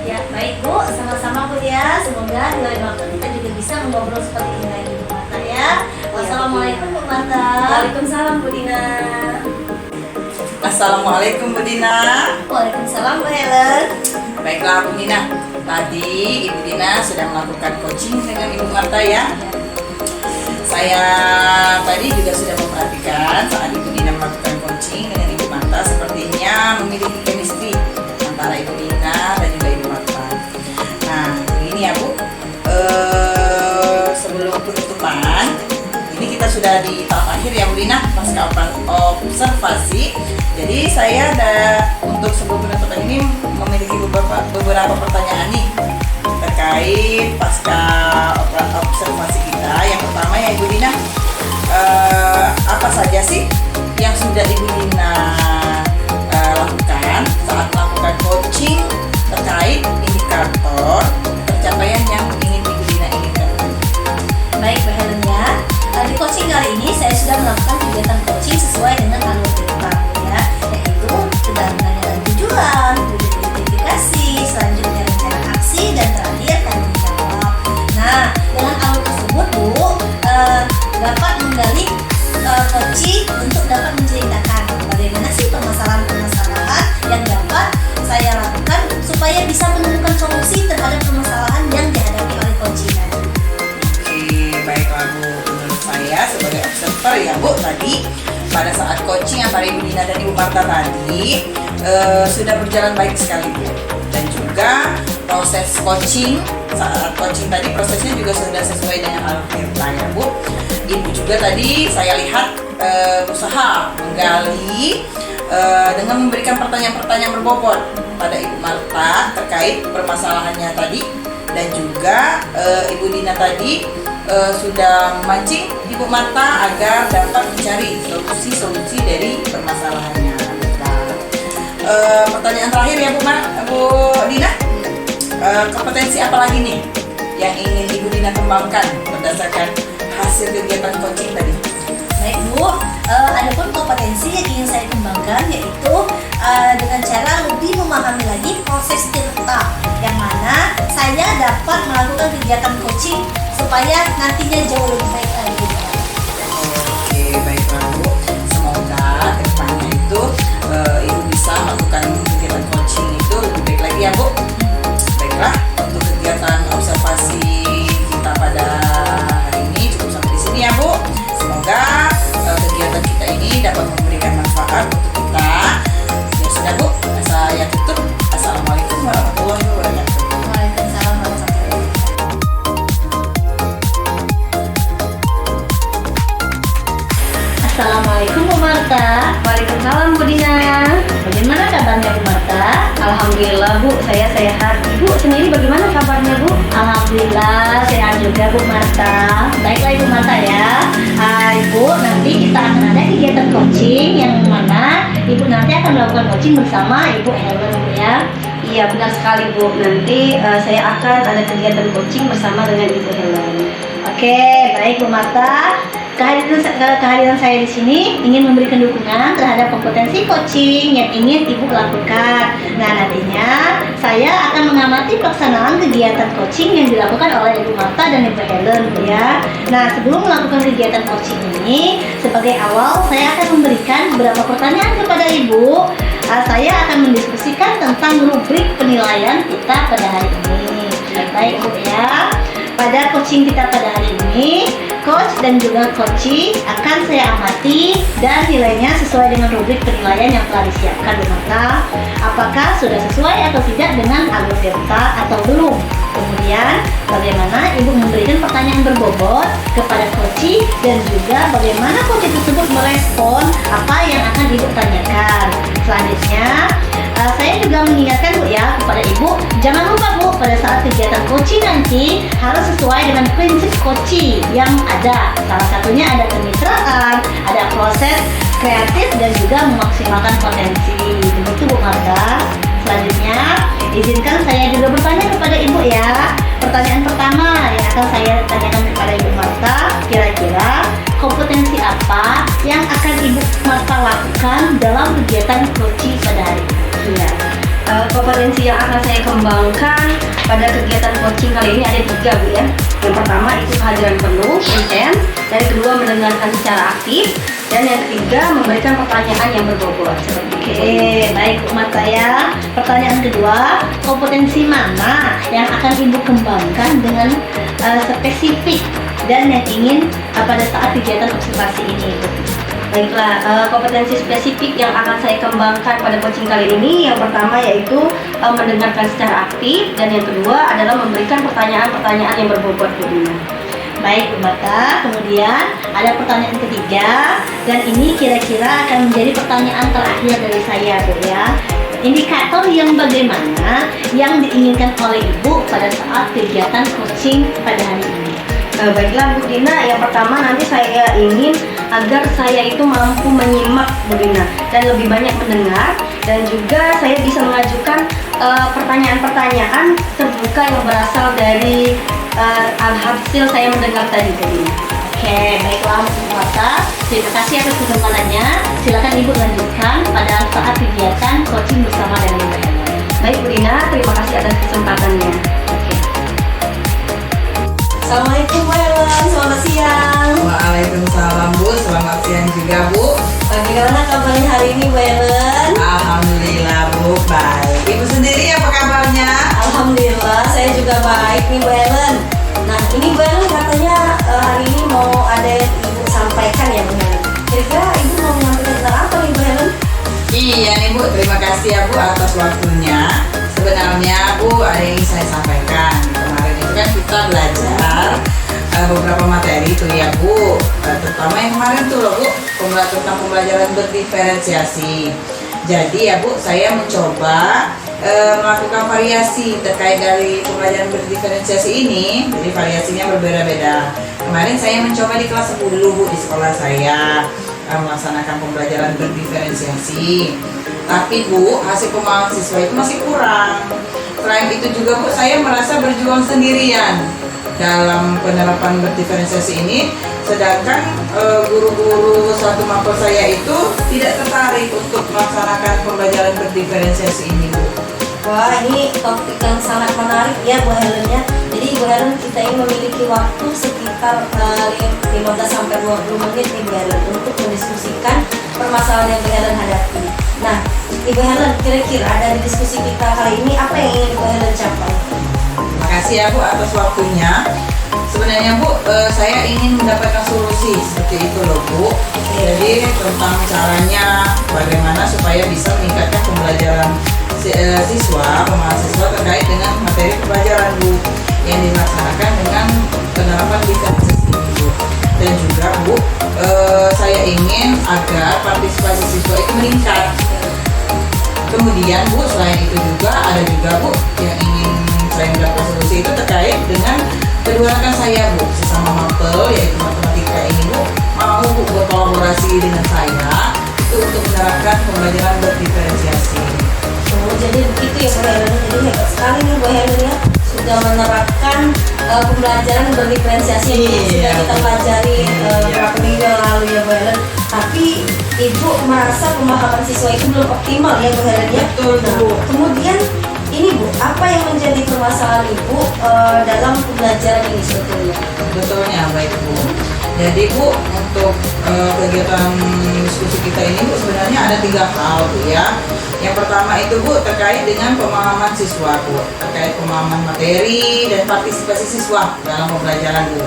Ya, baik Bu, sama-sama Bu ya. Semoga di lain waktu kita juga bisa mengobrol seperti ini lagi Bu Marta ya. Wassalamualaikum Bu Marta. Waalaikumsalam Bu Dina. Assalamualaikum Bu Dina. Waalaikumsalam Bu Helen. Baiklah Bu Dina, tadi Ibu Dina sudah melakukan coaching dengan Ibu Marta ya. Saya tadi juga sudah memperhatikan saat Ibu Dina melakukan coaching dengan Ibu Marta, sepertinya memiliki chemistry antara Ibu Dina dan juga Ibu Marta. Nah, ini ya Bu, sebelum penutupan, ini kita sudah di tahap akhir ya Bu Dina, pasca observasi. Jadi saya ada untuk sebelum penutupan ini memiliki beberapa pertanyaan nih terkait pasca observasi kita. Yang pertama ya Ibu Dina, apa saja sih yang sudah Ibu Dina lakukan saat melakukan coaching terkait indikator pencapaian yang ingin Ibu Dina inginkan? Baik Bu Helen ya. Di coaching kali ini saya sudah melakukan kegiatan coaching sesuai dengan alur depan ya, yaitu pendampingan tujuan, kemudian identifikasi, selanjutnya rencana aksi, dan terakhir tanggung jawab. Nah, dengan alur tersebut Bu dapat menggali coaching untuk dapat menceritakan bagaimana sih permasalahan-permasalahan yang dapat saya lakukan supaya bisa menemukan solusi terhadap permasalahan yang dihadapi oleh coaching tadi. Oke, baiklah Bu. Menurut saya sebagai observer ya Bu, tadi pada saat coaching antara Ibu Dina dan Ibu Marta tadi sudah berjalan baik sekali Bu. Dan juga proses coaching, saat coaching tadi prosesnya juga sudah sesuai dengan alur cerita ya Bu. Ibu juga tadi saya lihat usaha menggali dengan memberikan pertanyaan-pertanyaan berbobot pada Ibu Marta terkait permasalahannya tadi, dan juga Ibu Dina tadi sudah memancing Ibu Marta agar dapat mencari solusi-solusi dari permasalahannya. Pertanyaan terakhir ya Bu Dina, kompetensi apa lagi nih yang ingin Ibu Dina kembangkan berdasarkan hasil kegiatan coaching tadi? Baik Bu, adapun kompetensi yang ingin saya kembangkan yaitu dengan cara lebih memahami lagi proses tirta, yang mana saya dapat melakukan kegiatan coaching supaya nantinya jauh lebih baik lagi. Oke, baiklah Bu. Semoga kedepannya itu Ibu bisa melakukan kegiatan coaching itu lebih baik lagi ya Bu. Baiklah, untuk kegiatan observasi kita pada hari ini cukup sampai di sini ya Bu. Semoga kegiatan kita ini dapat memberikan manfaat untuk kita. Ya sudah Bu, saya tutup. Assalamualaikum warahmatullahi wabarakatuh. Waalaikumsalam warahmatullahi wabarakatuh. Assalamualaikum Bu Marta. Waalaikumsalam Bu Dina. Bagaimana kabarnya Bu Marta? Alhamdulillah Bu, saya sehat. Ibu sendiri bagaimana kabarnya Bu? Alhamdulillah sehat juga Bu Marta. Baiklah Ibu Marta ya. Ibu, nanti kita akan ada kegiatan coaching yang mana Ibu nanti akan melakukan coaching bersama Ibu Helen Bu ya. Iya benar sekali Bu. Nanti saya akan ada kegiatan coaching bersama dengan Ibu Helen. Oke, baik Bu Marta. Kehadiran saya di sini ingin memberikan dukungan terhadap kompetensi coaching yang ingin Ibu lakukan. Nah, nantinya saya akan mengamati pelaksanaan kegiatan coaching yang dilakukan oleh Ibu Marta dan Ibu Helen, Bu ya. Nah, sebelum melakukan kegiatan coaching ini, sebagai awal saya akan memberikan beberapa pertanyaan kepada Ibu. Saya akan mendiskusikan tentang rubrik penilaian kita pada hari ini. Baik Bu ya. Pada coaching kita pada hari ini, coach dan juga coachee akan saya amati dan nilainya sesuai dengan rubrik penilaian yang telah disiapkan Bu Marta. Apakah sudah sesuai atau tidak dengan alur delta atau belum? Kemudian bagaimana Ibu memberikan pertanyaan berbobot kepada coachee dan juga bagaimana coachee tersebut merespon apa yang akan Ibu tanyakan. Selanjutnya saya juga mengingatkan Bu ya kepada Ibu, jangan lupa Bu, pada saat kegiatan coaching nanti harus sesuai dengan prinsip coaching yang ada. Salah satunya ada kemitraan, ada proses kreatif dan juga memaksimalkan potensi. Begitu Bu Marta. Selanjutnya izinkan saya juga bertanya kepada Ibu ya. Pertanyaan pertama yang akan saya tanyakan kepada Ibu Marta, kira-kira kompetensi apa yang akan Ibu Marta lakukan dalam kegiatan coaching pada hari ini? Iya. Kompetensi yang akan saya kembangkan pada kegiatan coaching kali ini ada 3 Bu ya. Yang pertama itu kehadiran penuh, intens. Yang kedua mendengarkan secara aktif. Dan yang ketiga memberikan pertanyaan yang berbobot. Oke, baik Bu Marta ya. Pertanyaan kedua, kompetensi mana yang akan Ibu kembangkan dengan spesifik dan yang ingin pada saat kegiatan observasi ini Bu? Baiklah, kompetensi spesifik yang akan saya kembangkan pada coaching kali ini yang pertama yaitu mendengarkan secara aktif dan yang kedua adalah memberikan pertanyaan-pertanyaan yang berbobot Bu Dina. Baik Bu Marta, kemudian ada pertanyaan ketiga dan ini kira-kira akan menjadi pertanyaan terakhir dari saya Bu ya. Indikator yang bagaimana yang diinginkan oleh Ibu pada saat kegiatan coaching pada hari ini? Baiklah Bu Dina, yang pertama nanti saya ingin agar saya itu mampu menyimak Bu Dina dan lebih banyak mendengar dan juga saya bisa mengajukan pertanyaan-pertanyaan terbuka yang berasal dari hasil saya mendengar tadi Bu Dina. Oke, baiklah Bu Marta. Terima kasih atas kesempatannya. Silakan Ibu lanjutkan pada saat kegiatan coaching bersama dengan Ibu Helen. Baik Bu Dina, terima kasih atas kesempatannya. Oke. Assalamualaikum Bu Helen, selamat siang. Waalaikumsalam Bu, selamat siang juga Bu. Bagaimana kabarnya hari ini Bu Helen? Alhamdulillah Bu, baik. Ibu sendiri apa kabarnya? Alhamdulillah, saya juga baik nih Bu Helen. Nah ini Bu Helen katanya hari ini mau ada yang Ibu sampaikan ya Bu Helen. Kira-kira Ibu mau menyampaikan tentang apa nih Bu Helen? Iya nih Bu, terima kasih ya Bu atas waktunya. Sebenarnya Bu ada yang ingin saya sampaikan. Kemarin itu kan kita belajar beberapa materi itu ya Bu, terutama yang kemarin tuh loh Bu, tentang pembelajaran berdiferensiasi. Jadi ya Bu, saya mencoba melakukan variasi terkait dari pembelajaran berdiferensiasi ini. Jadi variasinya berbeda-beda. Kemarin saya mencoba di kelas 10 Bu di sekolah saya melaksanakan pembelajaran berdiferensiasi. Tapi Bu, hasil pemahaman siswa itu masih kurang. Selain itu juga Bu, saya merasa berjuang sendirian dalam penerapan berdiferensiasi ini, sedangkan guru-guru satu mapel saya itu tidak tertarik untuk melaksanakan pembelajaran berdiferensiasi ini Bu. Wah ini topik yang sangat menarik ya Bu Helen ya. Jadi Bu Helen kita ini memiliki waktu sekitar 15 sampai 20 menit nih Bu Helen untuk mendiskusikan permasalahan yang Bu Helen hadapi. Nah Ibu Helen, kira-kira dari diskusi kita kali ini apa yang ingin Ibu Helen capai? Terima kasih ya Bu atas waktunya. Sebenarnya Bu, saya ingin mendapatkan solusi seperti itu loh Bu. Jadi tentang caranya bagaimana supaya bisa meningkatkan pembelajaran siswa, pemahaman siswa terkait dengan materi pembelajaran Bu yang dilaksanakan dengan penerapan diferensiasi Bu. Dan juga Bu, saya ingin agar partisipasi siswa itu meningkat. Kemudian Bu, selain itu juga ada juga Bu yang ingin saya mendapatkan solusi itu terkait dengan kedua rekan saya Bu, sesama mapel yaitu matematika ini Bu, mau Bu berkolaborasi dengan saya itu untuk menerapkan pembelajaran berdiferensiasi. jadi begitu ya Bu Helen. Jadi hebat sekali nih Bu Helen ya, sudah menerapkan pembelajaran berdiferensiasi yang sudah kita pelajari beberapa minggu yang lalu ya Bu Helen. Tapi Ibu merasa pemahaman siswa itu belum optimal ya Bu Helen ya. Betul, Bu. Kemudian ini Bu, apa yang menjadi permasalahan Ibu dalam pembelajaran ini sebetulnya? Betulnya, baik Bu. Jadi Bu, untuk kegiatan diskusi kita ini Bu, sebenarnya ada 3 hal Bu ya. Yang pertama itu Bu, terkait dengan pemahaman siswa Bu, terkait pemahaman materi dan partisipasi siswa dalam pembelajaran Bu.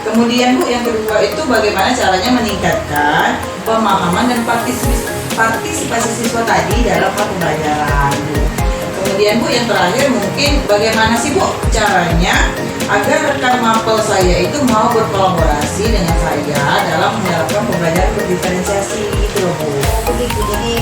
Kemudian Bu, yang kedua itu bagaimana caranya meningkatkan pemahaman dan partisipasi siswa tadi dalam pembelajaran Bu. Kemudian Bu, yang terakhir mungkin bagaimana sih Bu caranya agar rekan mapel saya itu mau berkolaborasi dengan saya dalam menerapkan pembelajaran berdiferensiasi itu loh Bu. Begitu, jadi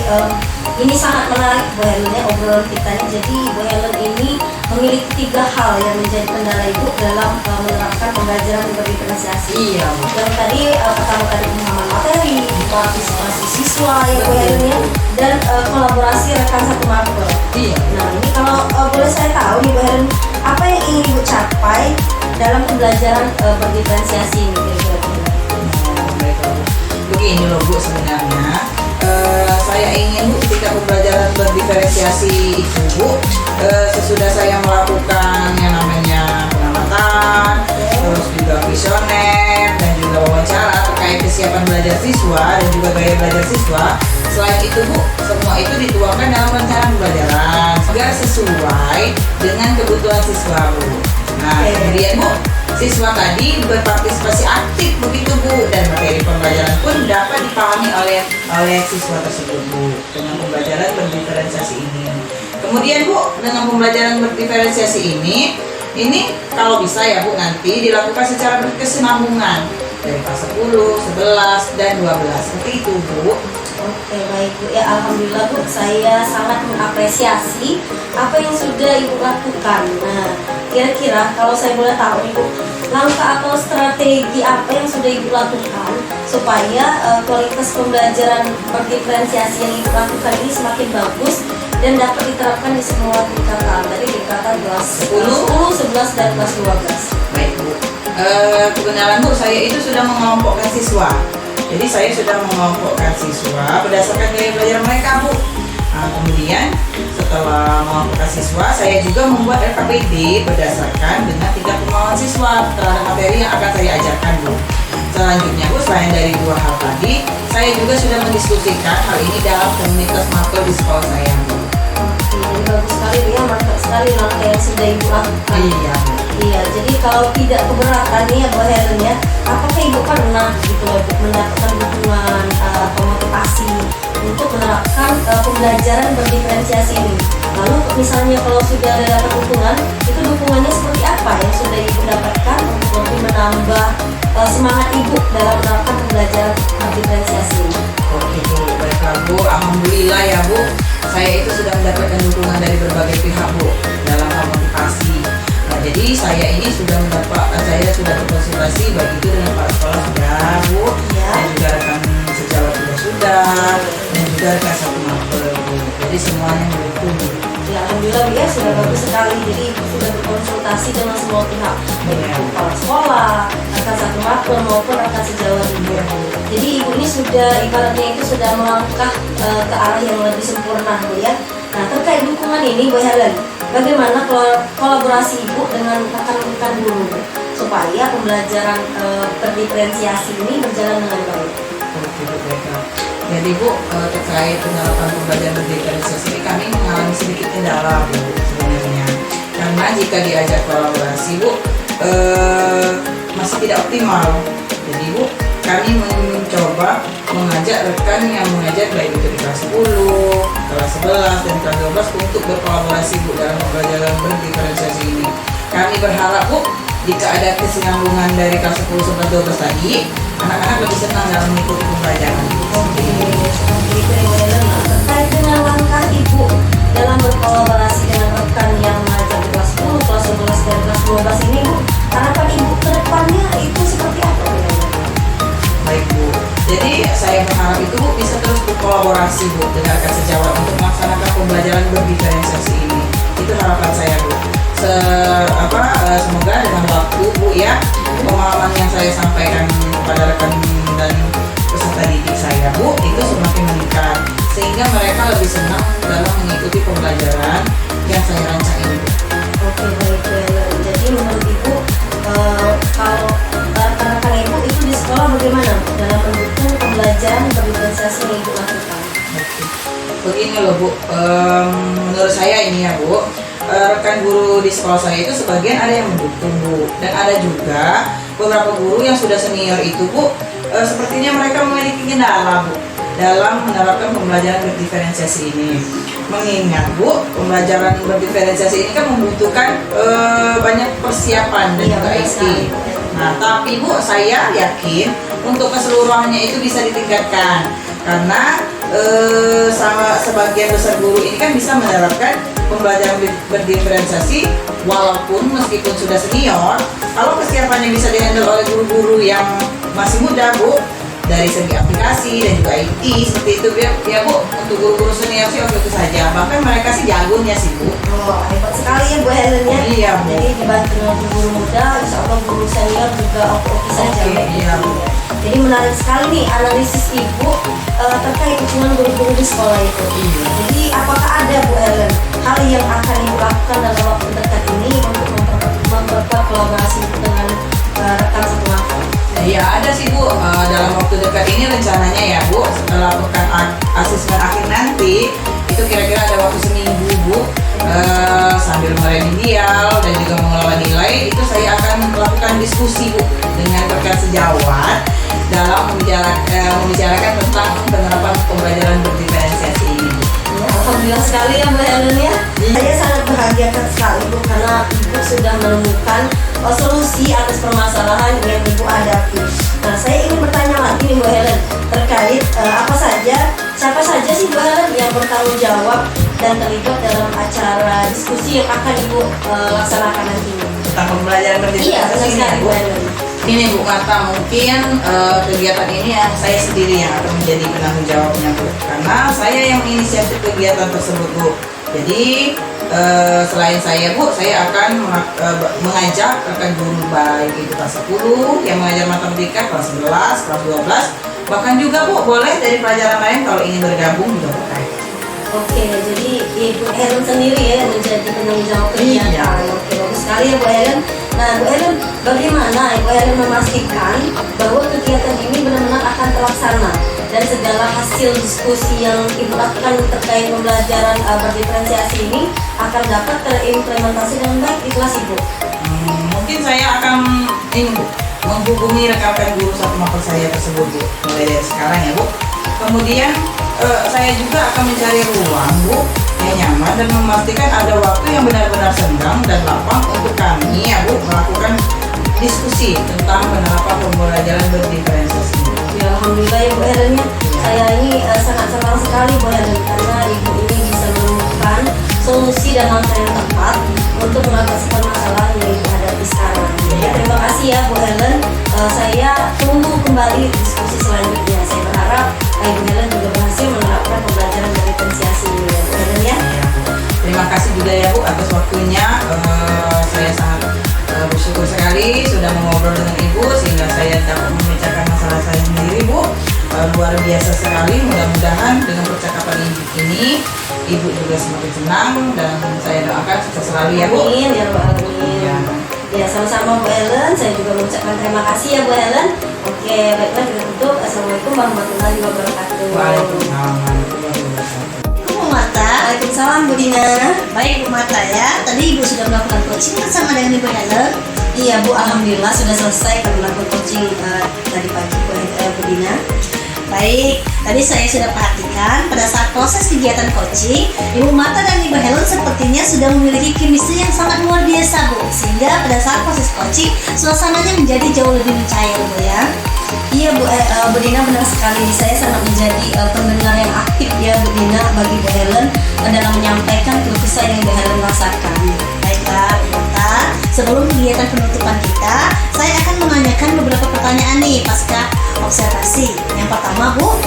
ini sangat menarik Bu Helen ya obrolan kita ini. Jadi Bu Helen ini memiliki 3 hal yang menjadi kendala Ibu dalam menerapkan pembelajaran berdiferensiasi. Iya Bu. Yang tadi pertama kali pemahaman materi, partisipasi siswa ya Bu Helen ya, dan kolaborasi rekan satu mapel. Iya. Nah ini kalau boleh saya tahu nih Bu Helen, apa yang ingin Ibu capai dalam pembelajaran berdiferensiasi ini kira-kira? Baiklah. Begini loh Bu, sebenarnya saya ingin Bu ketika pembelajaran berdiferensiasi itu Bu, sesudah saya melakukan yang namanya pengamatan, terus juga visioner dan juga wawancara terkait kesiapan belajar siswa dan juga gaya belajar siswa. Selain itu Bu, semua itu dituangkan dalam rencana pembelajaran agar sesuai dengan kebutuhan siswa Bu. Nah, kemudian Bu, siswa tadi berpartisipasi aktif begitu Bu, dan materi pembelajaran pun dapat dipahami oleh siswa tersebut Bu dengan pembelajaran berdiferensiasi ini. Kemudian Bu, dengan pembelajaran berdiferensiasi ini kalau bisa ya Bu nanti dilakukan secara berkesinambungan dari kelas 10, 11, dan 12 seperti itu Bu. Oke baik Bu ya, alhamdulillah Bu, saya sangat mengapresiasi apa yang sudah Ibu lakukan. Nah kira-kira kalau saya boleh tahu nih Bu, langkah atau strategi apa yang sudah Ibu lakukan supaya kualitas pembelajaran berdiferensiasi yang Ibu lakukan ini semakin bagus dan dapat diterapkan di semua tingkatan, tadi tingkatan kelas 10, 11, dan kelas 12. Baik Bu, kebenaran Bu, saya itu sudah mengelompokkan siswa. Jadi saya sudah mengelompokkan siswa berdasarkan gaya belajar mereka Bu. Nah, kemudian setelah mengelompokkan siswa, saya juga membuat RKPD berdasarkan dengan tingkat kemauan siswa terhadap materi yang akan saya ajarkan Bu. Selanjutnya Bu, selain dari 2 hal tadi, saya juga sudah mendiskusikan hal ini dalam komunitas mapel di sekolah saya Bu. Oke, jadi bagus sekali Bu ya, mantap sekali langkah yang sudah Ibu lakukan. Iya Bu. Iya, jadi kalau tidak keberatan nih ya Bu Helen ya, apakah Ibu pernah gitu loh mendapatkan dukungan atau motivasi untuk menerapkan pembelajaran berdiferensiasi ini? Lalu misalnya kalau sudah ada dapat dukungan, itu dukungannya seperti apa yang sudah Ibu dapatkan untuk lebih menambah semangat Ibu dalam menerapkan pembelajaran berdiferensiasi ini? Oke Bu, baiklah Bu, alhamdulillah ya Bu, saya itu sudah mendapatkan dukungan dari berbagai pihak Bu dalam hal motivasi. Nah, jadi saya ini sudah berkonsultasi baik itu dengan Pak Sekolah sudah Bu, Ya. dan juga rekan sejawat sudah, dan juga rekan satu mapel Bu. Jadi semuanya mendukung Bu. Ya alhamdulillah Bu ya, sudah bagus sekali. Jadi Ibu sudah berkonsultasi dengan semua pihak, baik itu kepala sekolah, rekan satu mapel maupun rekan sejawat Ibu. Jadi Ibu ini sudah ibaratnya itu sudah melangkah ke arah yang lebih sempurna Bu ya. Nah terkait dukungan ini Bu Helen, bagaimana kolaborasi Ibu dengan rekan-rekan guru Bu, supaya pembelajaran berdiferensiasi ini berjalan dengan baik? Oke Bu, baiklah. Jadi Bu, terkait penerapan pembelajaran berdiferensiasi ini kami mengalami sedikit kendala Bu sebenarnya. Karena jika diajak kolaborasi Bu, masih tidak optimal. Jadi Bu, kami mencoba mengajak rekan yang mengajar baik itu di kelas 10, kelas 11, dan kelas 12 untuk berkolaborasi Bu dalam pembelajaran berdiferensiasi ini. Kami berharap Bu, jika ada kesinambungan dari kelas 10, 11, 12 tadi, anak-anak lebih senang dalam mengikuti pembelajaran. Terkait dengan langkah Ibu dalam berkolaborasi dengan rekan yang mengajar di kelas 10, kelas 11, dan kelas 12 ini Bu, harapan Ibu ke depannya itu seperti apa Bu? Baik Bu, jadi saya berharap itu Bu bisa terus berkolaborasi berkolaborasi Bu dengan rekan sejawat untuk melaksanakan pembelajaran berdiferensiasi ini. Itu harapan saya Bu. Semoga dengan waktu Bu ya, pemahaman yang saya sampaikan kepada rekan dan peserta didik saya Bu itu semakin meningkat, sehingga mereka lebih senang dalam mengikuti pembelajaran yang saya rancang ini Bu. Oke, baik Bu Helen. Jadi menurut Ibu, kalau rekan-rekan Ibu itu di sekolah bagaimana dalam mendukung pembelajaran berdiferensiasi yang Ibu lakukan? Begini loh Bu, menurut saya ini ya Bu, rekan guru di sekolah saya itu sebagian ada yang mendukung Bu, dan ada juga beberapa guru yang sudah senior itu Bu, sepertinya mereka memiliki kendala Bu dalam menerapkan pembelajaran berdiferensiasi ini. Mengingat Bu, pembelajaran berdiferensiasi ini kan membutuhkan banyak persiapan dan juga IT. Nah, tapi Bu, saya yakin untuk keseluruhannya itu bisa ditingkatkan karena sama sebagian besar guru ini kan bisa menerapkan pembelajaran berdiferensiasi walaupun meskipun sudah senior. Kalau kesiapannya bisa dihandle oleh guru-guru yang masih muda Bu, dari segi aplikasi dan juga IT seperti itu ya Bu. Untuk guru-guru senior sih oke saja, bahkan mereka sih jagonya sih Bu. Oh, hebat sekali ya Bu Helen ya. Iya Bu. Jadi dibantu dengan guru muda, insya Allah guru senior juga oke saja. Iya Bu. Jadi menarik sekali nih analisis Ibu terkait dengan guru-guru di sekolah itu. Jadi apakah ada Bu Helen hal yang akan Ibu lakukan dalam waktu dekat ini untuk memperkuat kolaborasi dengan rekan satu angkatan? Iya ada sih Bu, dalam waktu dekat ini rencananya ya Bu, setelah pekan asesmen akhir nanti itu kira-kira ada waktu seminggu Bu, sambil meremedial dan juga mengelola nilai, itu saya akan melakukan diskusi Bu dengan rekan sejawat dalam membicarakan tentang penerapan pembelajaran berdiferensiasi ini Bu. Ya, alhamdulillah sekali ya Bu Helen ya. Saya sangat bahagia sekali Bu karena Ibu sudah menemukan solusi atas permasalahan yang Ibu hadapi. Nah, saya ingin bertanya lagi nih Bu Helen terkait siapa saja sih Bu Helen yang bertanggung jawab dan terlibat dalam acara diskusi yang akan Ibu laksanakan nanti? Tentang pembelajaran Iya, berdiferensiasi benar ini sekali Bu. Bu Helen. Ini Bu Marta, mungkin kegiatan ini ya saya sendiri yang akan menjadi penanggung jawabnya Bu, karena saya yang menginisiasi kegiatan tersebut Bu. Jadi selain saya Bu, saya akan mengajak rekan guru baik itu kelas 10 yang mengajar matematika, kelas 11, kelas 12, bahkan juga Bu boleh dari pelajaran lain kalau ingin bergabung juga boleh. Oke, jadi Ibu Helen sendiri ya yang menjadi penanggung jawab kegiatan. Iya. Oke, bagus sekali ya Bu Helen. Nah, Bu Helen, bagaimana Ibu Helen memastikan bahwa kegiatan ini benar-benar akan terlaksana dan segala hasil diskusi yang Ibu lakukan terkait pembelajaran berdiferensiasi ini akan dapat terimplementasi dengan baik di kelas Ibu? Mungkin saya akan ini Bu, menghubungi rekan-rekan guru satu makro saya tersebut Bu, mulai dari sekarang ya Bu. Kemudian saya juga akan mencari ruang Bu yang nyaman dan memastikan ada waktu yang benar-benar senggang dan lapang untuk kami ya Bu melakukan diskusi tentang penerapan pembelajaran berdiferensiasi. Ya, alhamdulillah ya Bu Helen ya. Saya ini sangat senang sekali Bu Helen karena Ibu ini bisa menemukan solusi dan langkah yang tepat untuk mengatasi permasalahan yang Ibu hadapi sekarang. Jadi terima kasih ya Bu Helen. Saya tunggu kembali diskusi selanjutnya. Saya berharap Ibu Helen juga berhasil menerapkan pembelajaran berdiferensiasi ini ya Bu Helen ya. Terima kasih juga ya Bu atas waktunya. Saya sangat bersyukur sekali sudah mengobrol dengan Ibu sehingga saya dapat memecahkan masalah saya sendiri Bu. Luar biasa sekali. Mudah-mudahan dengan percakapan ini Ibu juga semakin senang dan saya doakan sukses selalu ya Bu. Amin ya Rabbal Alamin. Ya. Ya, sama-sama Bu Helen. Saya juga mengucapkan terima kasih ya Bu Helen. Oke, baiklah kita tutup. Assalamualaikum warahmatullahi wabarakatuh. Waalaikumsalam warahmatullahi wabarakatuh. Bu Marta. Waalaikumsalam Bu Dina. Baik Bu Marta ya, tadi Ibu sudah melakukan coaching bersama dengan Ibu Helen. Iya Bu, alhamdulillah sudah selesai kami melakukan coaching tadi pagi Bu Dina. Baik, tadi saya sudah perhatikan pada saat proses kegiatan coaching, Ibu Marta dan Ibu Helen sepertinya sudah memiliki chemistry yang sangat luar biasa Bu. Sehingga pada saat proses coaching, suasananya menjadi jauh lebih mencair Bu ya. Iya Bu Dina, benar sekali. Saya sangat menjadi pendengar yang aktif ya Bu Dina bagi Bu Helen dalam menyampaikan keluh kesah yang Bu Helen rasakan. Baiklah Bu Marta, sebelum kegiatan penutupan kita, saya akan menanyakan beberapa pertanyaan nih pasca observasi. Yang pertama Bu,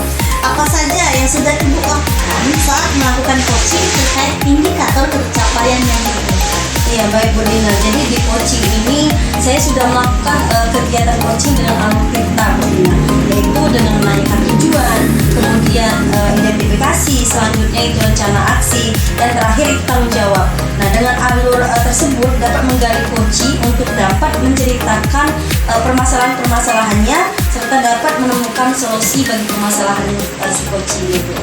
apa saja yang sudah Ibu lakukan saat melakukan coaching terkait indikator pencapaian yang diinginkan? Iya, baik Bu Dina. Jadi di coaching ini saya sudah melakukan kegiatan coaching dengan alur kita Bu Dina, yaitu dengan menanyakan tujuan, kemudian identifikasi, selanjutnya itu rencana aksi, dan terakhir itu tanggung jawab. Nah, dengan alur tersebut dapat menggali coaching untuk dapat menceritakan permasalahan-permasalahannya serta dapat menemukan solusi bagi permasalahan si coaching itu.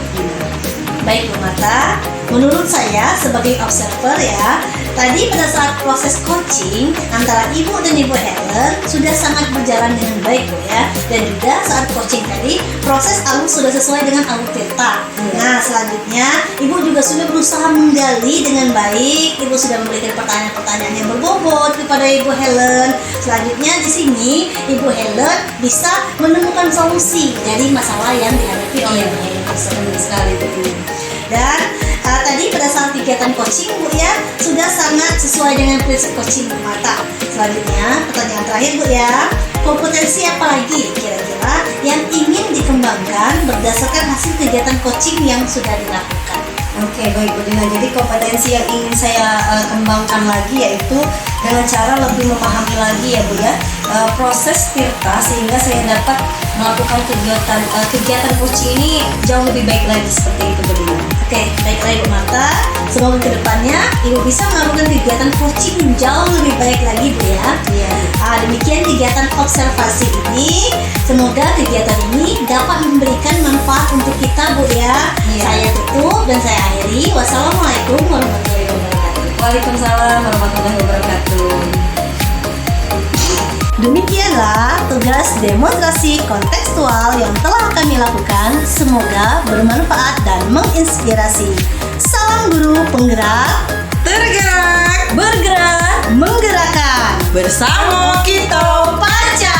Baik Bu Marta, menurut saya sebagai observer ya, tadi pada saat proses coaching antara Ibu dan Ibu Helen sudah sangat berjalan dengan baik Bu ya. Dan juga saat coaching tadi proses alur sudah sesuai dengan alur Tirta. Nah selanjutnya Ibu juga sudah berusaha menggali dengan baik. Ibu sudah memberikan pertanyaan-pertanyaan yang berbobot kepada Ibu Helen. Selanjutnya di sini Ibu Helen bisa menemukan solusi dari masalah yang dihadapi oleh Ibu Helen. Senang sekali Bu. Dan tadi pada saat kegiatan coaching Bu ya sudah sangat sesuai dengan prinsip coaching Bu Marta. Selanjutnya pertanyaan terakhir Bu ya, kompetensi apa lagi kira-kira yang ingin dikembangkan berdasarkan hasil kegiatan coaching yang sudah dilakukan? Oke, baik Bu Dina. Jadi kompetensi yang ingin saya kembangkan lagi yaitu dengan cara lebih memahami lagi ya Bu ya proses Tirta sehingga saya dapat melakukan kegiatan coaching ini jauh lebih baik lagi seperti itu Bu Dina. Oke, baiklah Ibu Marta. Semoga kedepannya Ibu bisa melakukan kegiatan coaching jauh lebih baik lagi Bu ya. Iya. Demikian kegiatan observasi ini. Semoga kegiatan ini dapat memberikan manfaat untuk kita Bu ya. Iya. Saya tutup dan saya akhiri. Wassalamualaikum warahmatullahi wabarakatuh. Waalaikumsalam warahmatullahi wabarakatuh. Demikianlah tugas demonstrasi kontekstual yang telah kami lakukan. Semoga bermanfaat dan menginspirasi. Salam guru penggerak, Tergerak bergerak, menggerakkan. bersama kita. Pacar.